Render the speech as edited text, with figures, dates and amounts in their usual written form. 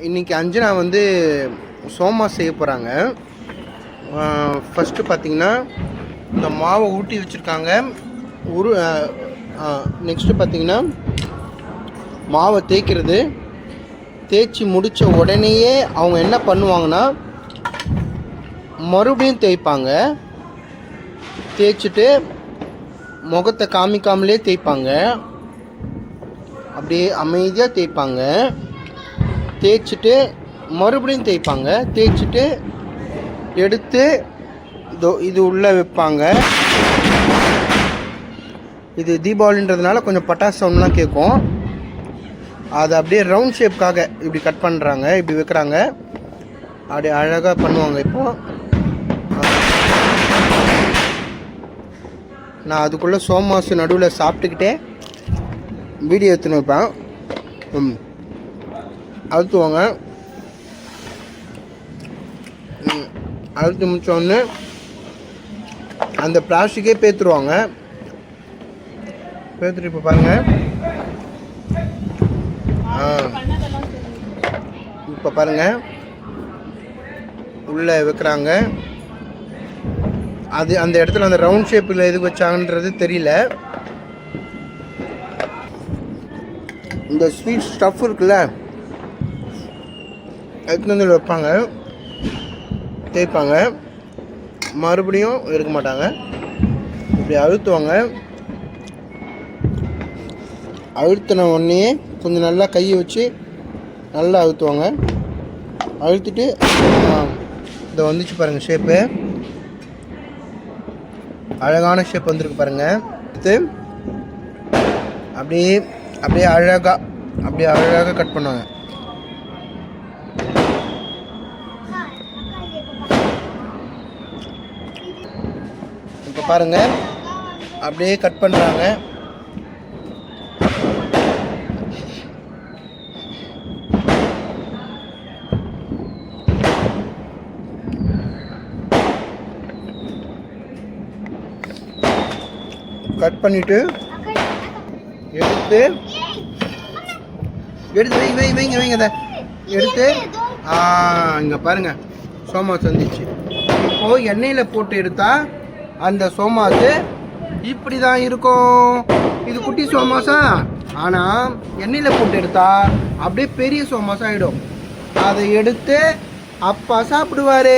இன்றைக்கி அஞ்சனா வந்து சோமா செய்ய போகிறாங்க. ஃபஸ்ட்டு பார்த்திங்கன்னா இந்த மாவை ஊட்டி வச்சுருக்காங்க. நெக்ஸ்ட்டு பார்த்திங்கன்னா மாவை தேய்க்கிறது. தேய்ச்சி முடித்த உடனேயே அவங்க என்ன பண்ணுவாங்கன்னா மறுபடியும் தேய்ப்பாங்க. தேய்ச்சிட்டு முகத்தை காமிக்காமலே தேய்ப்பாங்க. அப்படியே அமைதியாக தேய்ப்பாங்க. தேய்ச்சிட்டு மறுபடியும் தேய்ப்பாங்க. தேய்ச்சிட்டு எடுத்து இது உள்ளே வைப்பாங்க. இது தீபாவளின்றதுனால கொஞ்சம் பட்டாசு சவுண்ட்லாம் கேட்கும். அது அப்படியே ரவுண்ட் ஷேப்புக்காக இப்படி கட் பண்ணுறாங்க, இப்படி வைக்கிறாங்க. அப்படியே அழகாக பண்ணுவாங்க. இப்போது நான் அதுக்குள்ளே சோமாசு நடுவில் சாப்பிட்டுக்கிட்டே வீடியோ எடுத்துன்னு வைப்பேன். அழுத்துவாங்க. அழுத்து முடிச்சோடனே அந்த பிளாஸ்டிக்கே பேத்துருவாங்க. பேத்துட்டு இப்போ பாருங்கள், இப்போ பாருங்கள் உள்ளே வைக்கிறாங்க. அது அந்த இடத்துல அந்த ரவுண்ட் ஷேப்பில் எதுக்கு வச்சாங்கன்றது தெரியல. இந்த ஸ்வீட் ஸ்டஃப் இருக்குல்ல, எடுத்துன்னு வந்து வைப்பாங்க, தேய்ப்பாங்க, மறுபடியும் எடுக்க மாட்டாங்க. இப்படி அழுத்துவாங்க. அழுத்தின உடனே கொஞ்சம் நல்லா கையை வச்சு நல்லா அழுத்துவாங்க. அழுத்திட்டு இதை வந்துச்சு பாருங்கள் ஷேப்பு. அழகான ஷேப் வந்துருக்கு பாருங்கள். அடுத்து அப்படியே அப்படியே அழகாக கட் பண்ணுவாங்க. இப்போ பாருங்கள் அப்படியே கட் பண்ணுறாங்க. கட் பண்ணிவிட்டு எடுத்து வைங்க அதை எடுத்து இங்கே பாருங்கள் சோமாஸ் வந்துச்சு. இப்போது எண்ணெயில் போட்டு எடுத்தால் அந்த சோமாஸு இப்படி தான் இருக்கும். இது குட்டி சோமாஸா, ஆனால் எண்ணெயில் போட்டு எடுத்தால் அப்படியே பெரிய சோமாஸாக ஆகிடும். அதை எடுத்து அப்பா சாப்பிடுவார்.